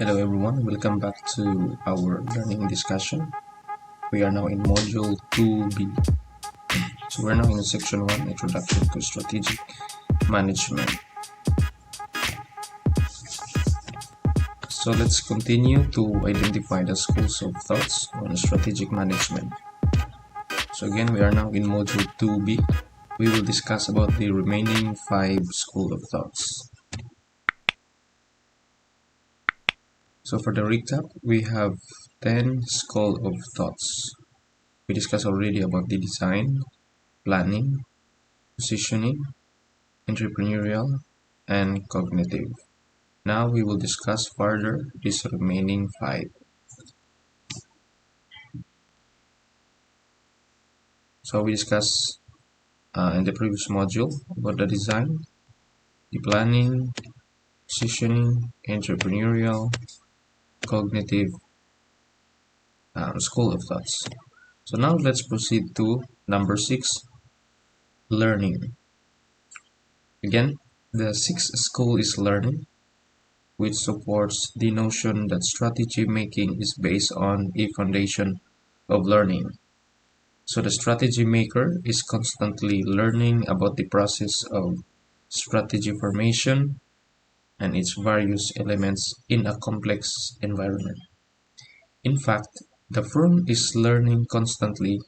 Hello everyone, welcome back to our learning discussion. We are now in module 2B. So we're now in section 1, Introduction to Strategic Management. So let's continue to identify the schools of thoughts on strategic management. So again, we are now in module 2B. We will discuss about the remaining 5 school of thoughts. So for the recap, we have 10 school of thoughts. We discussed already about the design, planning, positioning, entrepreneurial, and cognitive. Now we will discuss further these remaining 5. So we discussed in the previous module about the design, the planning, positioning, entrepreneurial, cognitive school of thoughts. So now let's proceed to number 6, learning. Again, the sixth school is learning, which supports the notion that strategy making is based on a foundation of learning. So the strategy maker is constantly learning about the process of strategy formation and its various elements in a complex environment. In fact, the firm is learning constantly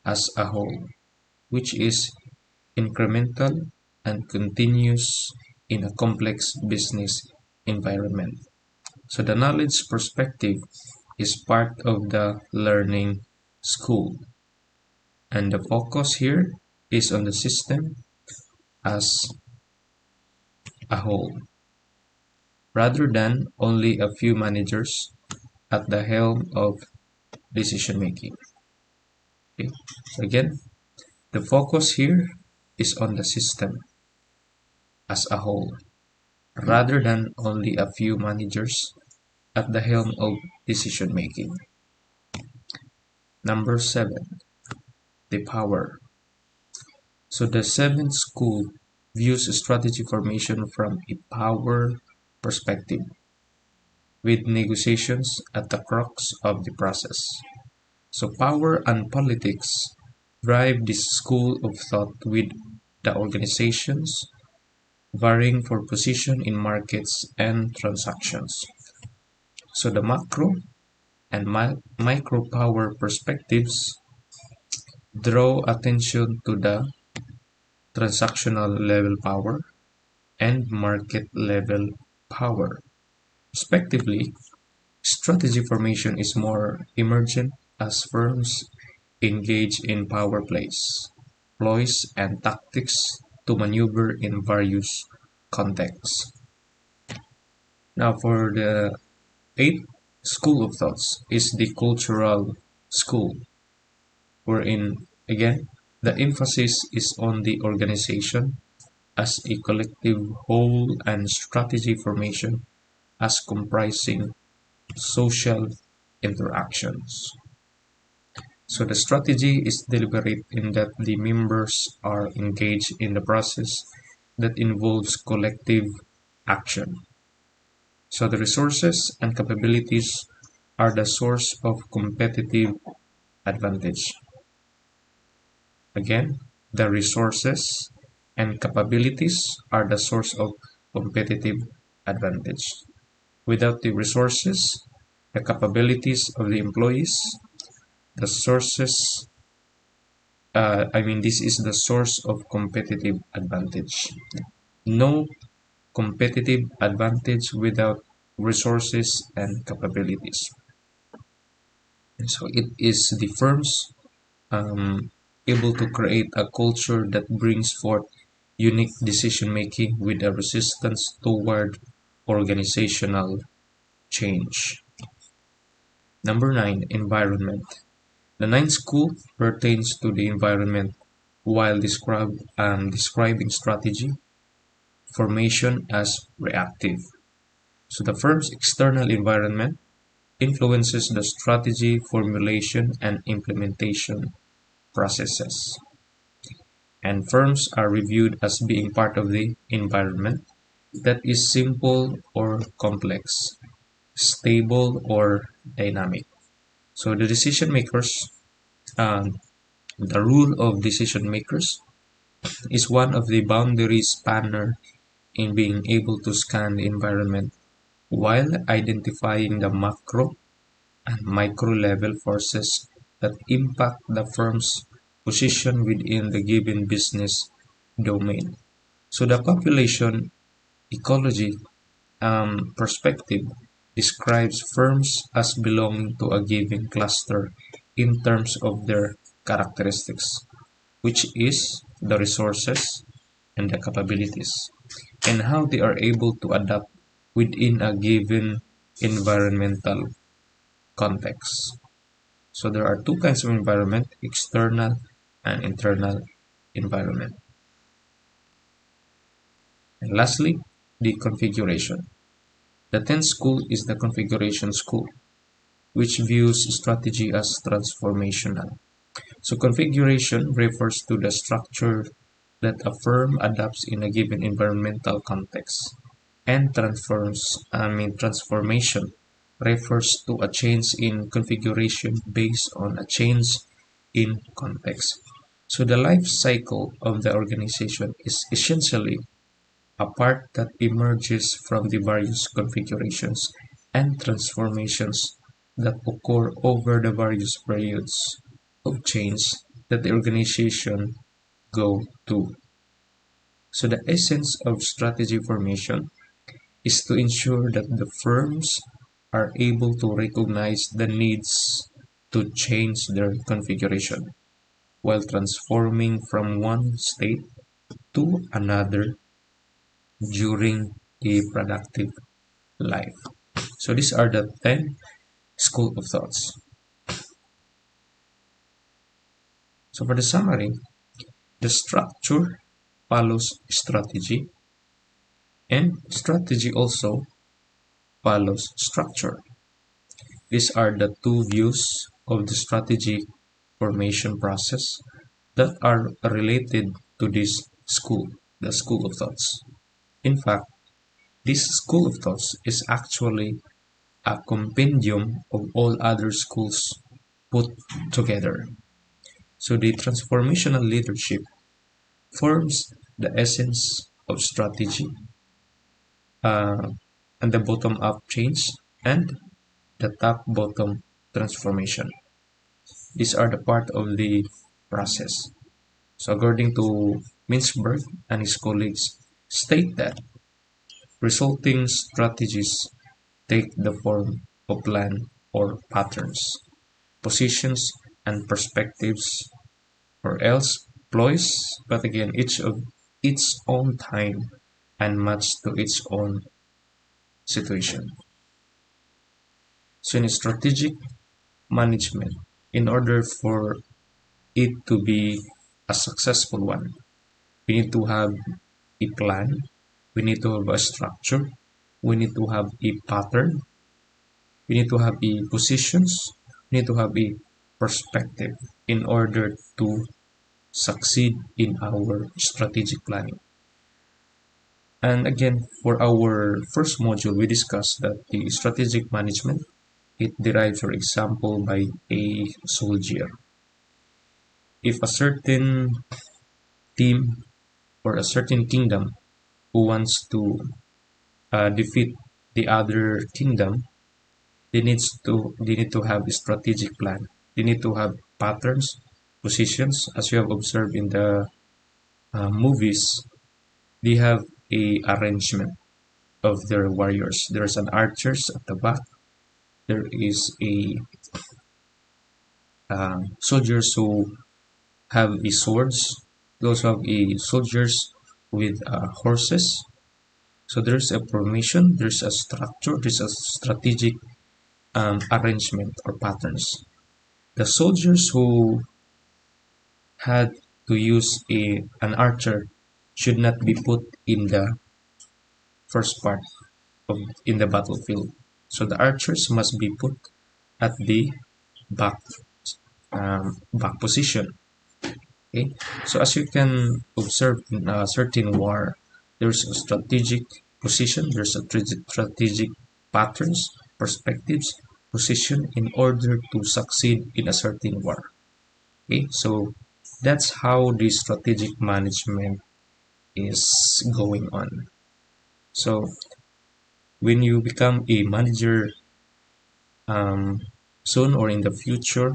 as a whole, which is incremental and continuous in a complex business environment. So the knowledge perspective is part of the learning school. And the focus here is on the system as a whole, rather than only a few managers at the helm of decision making. Okay. So again, the focus here is on the system as a whole, rather than only a few managers at the helm of decision making. Number 7, the power. So the seventh school views strategy formation from a power perspective, with negotiations at the crux of the process. So power and politics drive this school of thought, with the organizations varying for position in markets and transactions. So the macro and micro power perspectives draw attention to the transactional level power and market level power. Respectively, strategy formation is more emergent as firms engage in power plays, ploys, and tactics to maneuver in various contexts. Now, for the eighth school of thoughts is the cultural school, wherein, again, the emphasis is on the organization as a collective whole and strategy formation as comprising social interactions. So the strategy is deliberate in that the members are engaged in the process that involves collective action. So the resources and capabilities are the source of competitive advantage. Again, the resources and capabilities are the source of competitive advantage. Without the resources, the capabilities of the employees, the sources, this is the source of competitive advantage. No competitive advantage without resources and capabilities. And so it is the firms able to create a culture that brings forth unique decision making with a resistance toward organizational change. Number 9, environment. The ninth school pertains to the environment while describing strategy formation as reactive. So the firm's external environment influences the strategy formulation and implementation processes. And firms are reviewed as being part of the environment that is simple or complex. stable, or dynamic. So the decision makers, um, the rule of decision makers is one of the boundary spanner in being able to scan the environment while identifying the macro and micro level forces that impact the firm's position within the given business domain. So the population ecology perspective describes firms as belonging to a given cluster in terms of their characteristics, which is the resources and the capabilities, and how they are able to adapt within a given environmental context. So there are two kinds of environment, external and internal environment. And lastly, the configuration. The 10th school is the configuration school, which views strategy as transformational. So configuration refers to the structure that a firm adapts in a given environmental context, and transformation refers to a change in configuration based on a change in context. So the life cycle of the organization is essentially a part that emerges from the various configurations and transformations that occur over the various periods of change that the organization go to. So the essence of strategy formation is to ensure that the firms are able to recognize the needs to change their configuration while transforming from one state to another during a productive life. So these are the 10 school of thoughts. So for the summary, the structure follows strategy, and strategy also follows structure. These are the two views of the strategy formation process that are related to this school, the school of thoughts. In fact, this school of thoughts is actually a compendium of all other schools put together. So the transformational leadership forms the essence of strategy, uh, and the bottom-up change and the top-bottom transformation. These are the part of the process. So according to Mintzberg and his colleagues, state that resulting strategies take the form of plan or patterns, positions, and perspectives, or else ploys, but again, each of its own time and matched to its own situation. So in strategic management, in order for it to be a successful one, we need to have a plan, we need to have a structure, we need to have a pattern, we need to have a positions, we need to have a perspective in order to succeed in our strategic planning. And again, for our first module, we discussed that the strategic management, it derives, for example, by a soldier. If a certain team or a certain kingdom who wants to defeat the other kingdom, they need to have a strategic plan. They need to have patterns, positions, as you have observed in the movies. They have a arrangement of their warriors. There's an archers at the back. There is a soldiers who have a swords. They also have a soldiers with horses. So there's a formation, there's a structure, there's a strategic arrangement or patterns. The soldiers who had to use an archer should not be put in the first part of in the battlefield. So the archers must be put at the back back position. Okay, so as you can observe in a certain war, there's a strategic position, there's a strategic patterns, perspectives, position in order to succeed in a certain war. Okay, so that's how the strategic management is going on. So when you become a manager um, soon or in the future,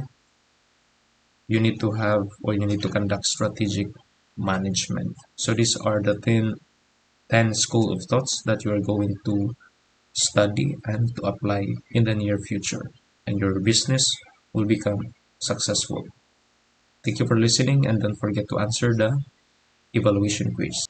you need to have or you need to conduct strategic management. So these are the 10 school of thoughts that you are going to study and to apply in the near future, and your business will become successful. Thank you for listening, and don't forget to answer the evaluation quiz.